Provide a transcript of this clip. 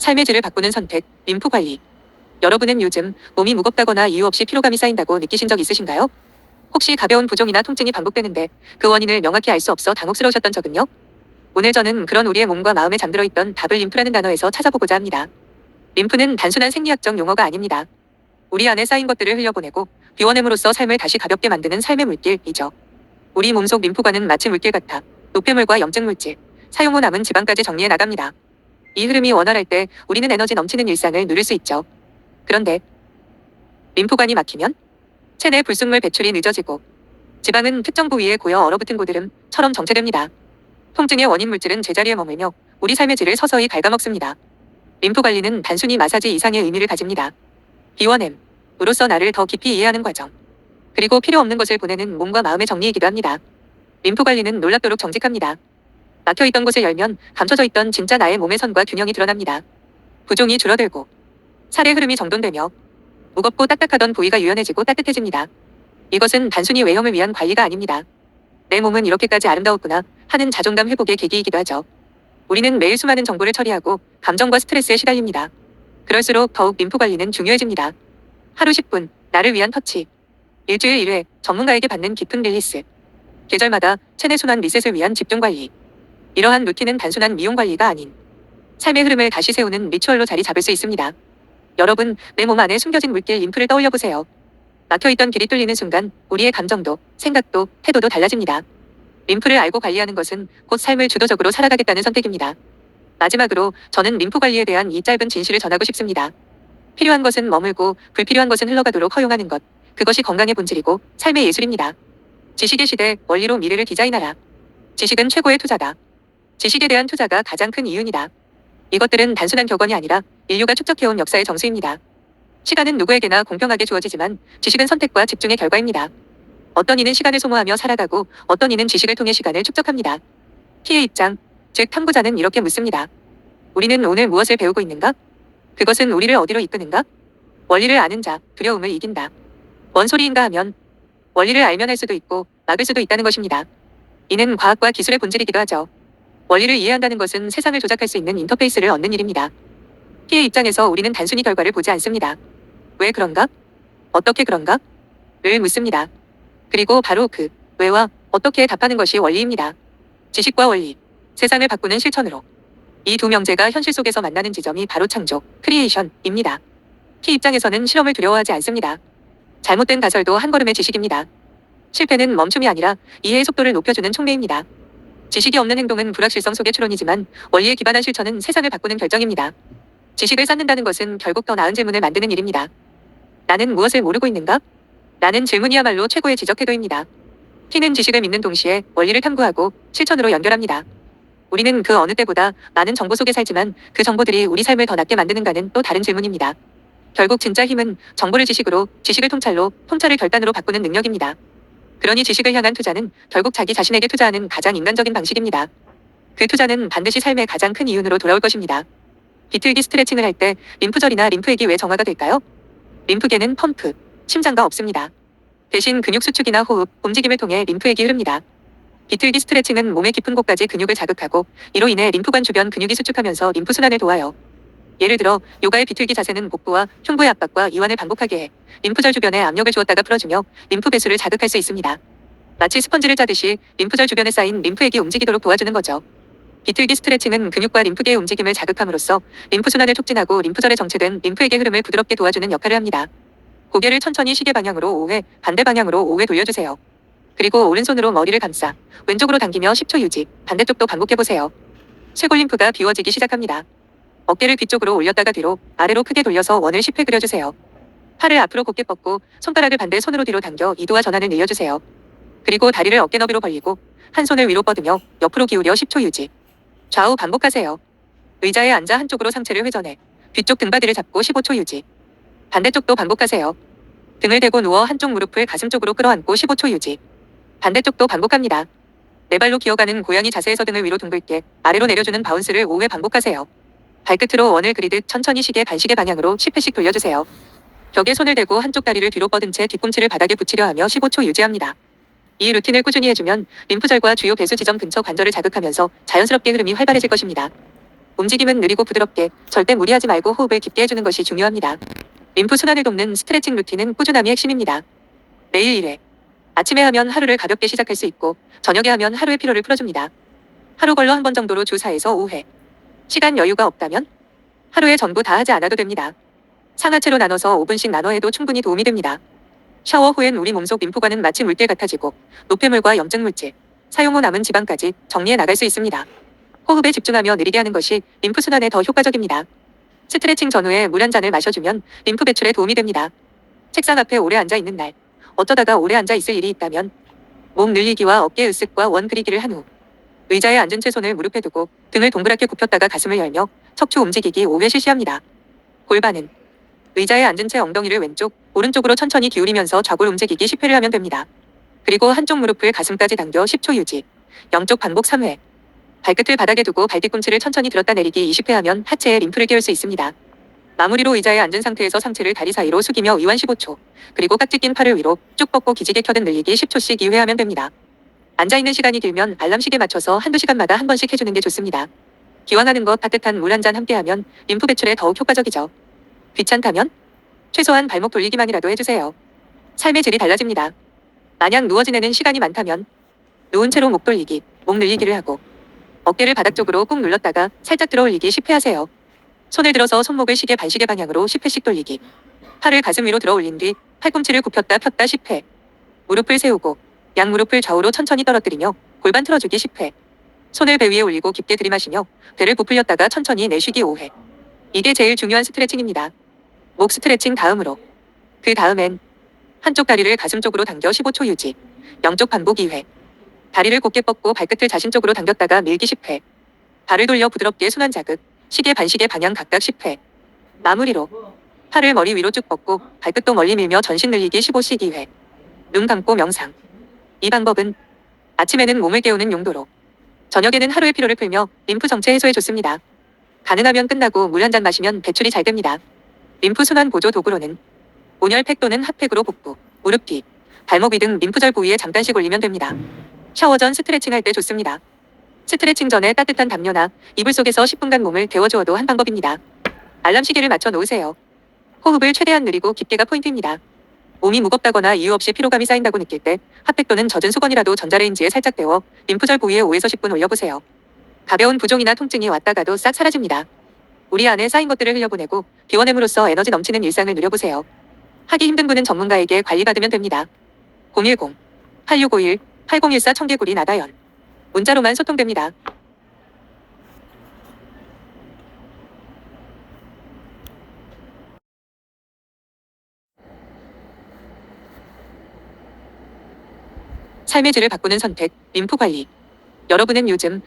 삶의 질을 바꾸는 선택, 림프 관리. 여러분은 요즘 몸이 무겁다거나 이유 없이 피로감이 쌓인다고 느끼신 적 있으신가요? 혹시 가벼운 부종이나 통증이 반복되는데 그 원인을 명확히 알 수 없어 당혹스러우셨던 적은요? 오늘 저는 그런 우리의 몸과 마음에 잠들어 있던 답을 림프라는 단어에서 찾아보고자 합니다. 림프는 단순한 생리학적 용어가 아닙니다. 우리 안에 쌓인 것들을 흘려보내고 비워냄으로써 삶을 다시 가볍게 만드는 삶의 물길이죠. 우리 몸속 림프관은 마치 물길 같아 노폐물과 염증 물질, 사용 후 남은 지방까지 정리해 나갑니다. 이 흐름이 원활할 때 우리는 에너지 넘치는 일상을 누릴 수 있죠. 그런데 림프관이 막히면 체내 불순물 배출이 늦어지고 지방은 특정 부위에 고여 얼어붙은 고드름처럼 정체됩니다. 통증의 원인 물질은 제자리에 머물며 우리 삶의 질을 서서히 갉아먹습니다. 림프 관리는 단순히 마사지 이상의 의미를 가집니다. 비워냄으로써 나를 더 깊이 이해하는 과정. 그리고 필요 없는 것을 보내는 몸과 마음의 정리이기도 합니다. 림프 관리는 놀랍도록 정직합니다. 막혀있던 곳을 열면 감춰져 있던 진짜 나의 몸의 선과 균형이 드러납니다. 부종이 줄어들고 살의 흐름이 정돈되며 무겁고 딱딱하던 부위가 유연해지고 따뜻해집니다. 이것은 단순히 외형을 위한 관리가 아닙니다. 내 몸은 이렇게까지 아름다웠구나 하는 자존감 회복의 계기이기도 하죠. 우리는 매일 수많은 정보를 처리하고 감정과 스트레스에 시달립니다. 그럴수록 더욱 림프 관리는 중요해집니다. 하루 10분, 나를 위한 터치. 일주일 1회, 전문가에게 받는 깊은 릴리스. 계절마다 체내 순환 리셋을 위한 집중 관리. 이러한 루틴은 단순한 미용 관리가 아닌 삶의 흐름을 다시 세우는 리추얼로 자리 잡을 수 있습니다. 여러분, 내 몸 안에 숨겨진 물길 림프를 떠올려 보세요. 막혀있던 길이 뚫리는 순간 우리의 감정도, 생각도, 태도도 달라집니다. 림프를 알고 관리하는 것은 곧 삶을 주도적으로 살아가겠다는 선택입니다. 마지막으로 저는 림프 관리에 대한 이 짧은 진실을 전하고 싶습니다. 필요한 것은 머물고 불필요한 것은 흘러가도록 허용하는 것. 그것이 건강의 본질이고 삶의 예술입니다. 지식의 시대, 원리로 미래를 디자인하라. 지식은 최고의 투자다. 지식에 대한 투자가 가장 큰 이윤이다. 이것들은 단순한 격언이 아니라 인류가 축적해온 역사의 정수입니다. 시간은 누구에게나 공평하게 주어지지만 지식은 선택과 집중의 결과입니다. 어떤 이는 시간을 소모하며 살아가고 어떤 이는 지식을 통해 시간을 축적합니다. T의 입장, 즉 탐구자는 이렇게 묻습니다. 우리는 오늘 무엇을 배우고 있는가? 그것은 우리를 어디로 이끄는가? 원리를 아는 자, 두려움을 이긴다. 뭔 소리인가 하면 원리를 알면 할 수도 있고 막을 수도 있다는 것입니다. 이는 과학과 기술의 본질이기도 하죠. 원리를 이해한다는 것은 세상을 조작할 수 있는 인터페이스를 얻는 일입니다. T의 입장에서 우리는 단순히 결과를 보지 않습니다. 왜 그런가? 어떻게 그런가? 를 묻습니다. 그리고 바로 그 왜와 어떻게에 답하는 것이 원리입니다. 지식과 원리, 세상을 바꾸는 실천으로. 이 두 명제가 현실 속에서 만나는 지점이 바로 창조, 크리에이션입니다. T 입장에서는 실험을 두려워하지 않습니다. 잘못된 가설도 한 걸음의 지식입니다. 실패는 멈춤이 아니라 이해의 속도를 높여주는 촉매입니다. 지식이 없는 행동은 불확실성 속의 추론이지만 원리에 기반한 실천은 세상을 바꾸는 결정입니다. 지식을 쌓는다는 것은 결국 더 나은 질문을 만드는 일입니다. 나는 무엇을 모르고 있는가? 라는 질문이야말로 최고의 지적 태도입니다. T는 지식을 믿는 동시에 원리를 탐구하고 실천으로 연결합니다. 우리는 그 어느 때보다 많은 정보 속에 살지만 그 정보들이 우리 삶을 더 낫게 만드는가는 또 다른 질문입니다. 결국 진짜 힘은 정보를 지식으로, 지식을 통찰로, 통찰을 결단으로 바꾸는 능력입니다. 그러니 지식을 향한 투자는 결국 자기 자신에게 투자하는 가장 인간적인 방식입니다. 그 투자는 반드시 삶의 가장 큰 이윤으로 돌아올 것입니다. 비틀기 스트레칭을 할 때 림프절이나 림프액이 왜 정화가 될까요? 림프계는 펌프, 심장과 없습니다. 대신 근육 수축이나 호흡, 움직임을 통해 림프액이 흐릅니다. 비틀기 스트레칭은 몸의 깊은 곳까지 근육을 자극하고 이로 인해 림프관 주변 근육이 수축하면서 림프 순환을 도와요. 예를 들어 요가의 비틀기 자세는 복부와 흉부의 압박과 이완을 반복하게 해 림프절 주변에 압력을 주었다가 풀어주며 림프 배수를 자극할 수 있습니다. 마치 스펀지를 짜듯이 림프절 주변에 쌓인 림프액이 움직이도록 도와주는 거죠. 비틀기 스트레칭은 근육과 림프계의 움직임을 자극함으로써 림프 순환을 촉진하고 림프절에 정체된 림프액의 흐름을 부드럽게 도와주는 역할을 합니다. 고개를 천천히 시계 방향으로 5회, 반대 방향으로 5회 돌려주세요. 그리고 오른손으로 머리를 감싸 왼쪽으로 당기며 10초 유지, 반대쪽도 반복해보세요. 쇄골림프가 비워지기 시작합니다. 어깨를 뒤쪽으로 올렸다가 뒤로, 아래로 크게 돌려서 원을 10회 그려주세요. 팔을 앞으로 곧게 뻗고 손가락을 반대 손으로 뒤로 당겨 이도와 전환을 늘려주세요. 그리고 다리를 어깨 너비로 벌리고 한 손을 위로 뻗으며 옆으로 기울여 10초 유지. 좌우 반복하세요. 의자에 앉아 한쪽으로 상체를 회전해 뒤쪽 등바디를 잡고 15초 유지. 반대쪽도 반복하세요. 등을 대고 누워 한쪽 무릎을 가슴 쪽으로 끌어안고 15초 유지. 반대쪽도 반복합니다. 네 발로 기어가는 고양이 자세에서 등을 위로 둥글게 아래로 내려주는 바운스를 5회 반복하세요. 발끝으로 원을 그리듯 천천히 시계 반시계 방향으로 10회씩 돌려주세요. 벽에 손을 대고 한쪽 다리를 뒤로 뻗은 채 뒤꿈치를 바닥에 붙이려 하며 15초 유지합니다. 이 루틴을 꾸준히 해주면 림프절과 주요 배수 지점 근처 관절을 자극하면서 자연스럽게 흐름이 활발해질 것입니다. 움직임은 느리고 부드럽게, 절대 무리하지 말고 호흡을 깊게 해주는 것이 중요합니다. 림프 순환을 돕는 스트레칭 루틴은 꾸준함이 핵심입니다. 매일 1회. 아침에 하면 하루를 가볍게 시작할 수 있고, 저녁에 하면 하루의 피로를 풀어줍니다. 하루 걸러 한 번 정도로 주 4에서 5회. 시간 여유가 없다면 하루에 전부 다 하지 않아도 됩니다. 상하체로 나눠서 5분씩 나눠 해도 충분히 도움이 됩니다. 샤워 후엔 우리 몸속 림프관은 마치 물길 같아지고, 노폐물과 염증 물질, 사용 후 남은 지방까지 정리해 나갈 수 있습니다. 호흡에 집중하며 느리게 하는 것이 림프 순환에 더 효과적입니다. 스트레칭 전후에 물 한 잔을 마셔주면 림프 배출에 도움이 됩니다. 책상 앞에 오래 앉아 있는 날, 어쩌다가 오래 앉아 있을 일이 있다면 몸 늘리기와 어깨 으쓱과 원 그리기를 한 후 의자에 앉은 채 손을 무릎에 두고 등을 동그랗게 굽혔다가 가슴을 열며 척추 움직이기 5회 실시합니다. 골반은 의자에 앉은 채 엉덩이를 왼쪽, 오른쪽으로 천천히 기울이면서 좌골 움직이기 10회를 하면 됩니다. 그리고 한쪽 무릎을 가슴까지 당겨 10초 유지. 양쪽 반복 3회. 발끝을 바닥에 두고 발뒤꿈치를 천천히 들었다 내리기 20회 하면 하체에 림프를 깨울 수 있습니다. 마무리로 의자에 앉은 상태에서 상체를 다리 사이로 숙이며 이완 15초. 그리고 깍지 낀 팔을 위로 쭉 뻗고 기지개 켜듯 늘리기 10초씩 2회 하면 됩니다. 앉아있는 시간이 길면 알람시계 맞춰서 한두 시간마다 한 번씩 해주는 게 좋습니다. 기왕하는 것 따뜻한 물 한 잔 함께하면 림프 배출에 더욱 효과적이죠. 귀찮다면 최소한 발목 돌리기만이라도 해주세요. 삶의 질이 달라집니다. 만약 누워 지내는 시간이 많다면 누운 채로 목 돌리기, 목 늘리기를 하고 어깨를 바닥 쪽으로 꾹 눌렀다가 살짝 들어 올리기 10회 하세요. 손을 들어서 손목을 시계 반시계 방향으로 10회씩 돌리기. 팔을 가슴 위로 들어 올린 뒤 팔꿈치를 굽혔다 폈다 10회. 무릎을 세우고 양무릎을 좌우로 천천히 떨어뜨리며 골반 틀어주기 10회. 손을 배 위에 올리고 깊게 들이마시며 배를 부풀렸다가 천천히 내쉬기 5회. 이게 제일 중요한 스트레칭입니다. 목 스트레칭 다음으로. 그 다음엔 한쪽 다리를 가슴 쪽으로 당겨 15초 유지. 양쪽 반복 2회. 다리를 곧게 뻗고 발끝을 자신 쪽으로 당겼다가 밀기 10회. 발을 돌려 부드럽게 순환 자극. 시계 반시계 방향 각각 10회. 마무리로 팔을 머리 위로 쭉 뻗고 발끝도 멀리 밀며 전신 늘리기 15씩 2회. 눈 감고 명상. 이 방법은 아침에는 몸을 깨우는 용도로, 저녁에는 하루의 피로를 풀며 림프 정체 해소에 좋습니다. 가능하면 끝나고 물 한 잔 마시면 배출이 잘 됩니다. 림프 순환 보조 도구로는 온열팩 또는 핫팩으로 복부, 무릎 뒤, 발목 위 등 림프절 부위에 잠깐씩 올리면 됩니다. 샤워 전 스트레칭 할 때 좋습니다. 스트레칭 전에 따뜻한 담요나 이불 속에서 10분간 몸을 데워주어도 한 방법입니다. 알람 시계를 맞춰 놓으세요. 호흡을 최대한 느리고 깊게가 포인트입니다. 몸이 무겁다거나 이유 없이 피로감이 쌓인다고 느낄 때 핫팩 또는 젖은 수건이라도 전자레인지에 살짝 데워 림프절 부위에 5에서 10분 올려보세요. 가벼운 부종이나 통증이 왔다가도 싹 사라집니다. 우리 안에 쌓인 것들을 흘려보내고 비워냄으로써 에너지 넘치는 일상을 누려보세요. 하기 힘든 분은 전문가에게 관리받으면 됩니다. 010-8651-8014 청개구리 나다연. 문자로만 소통됩니다. 삶의 질을 바꾸는 선택, 림프 관리. 여러분은 요즘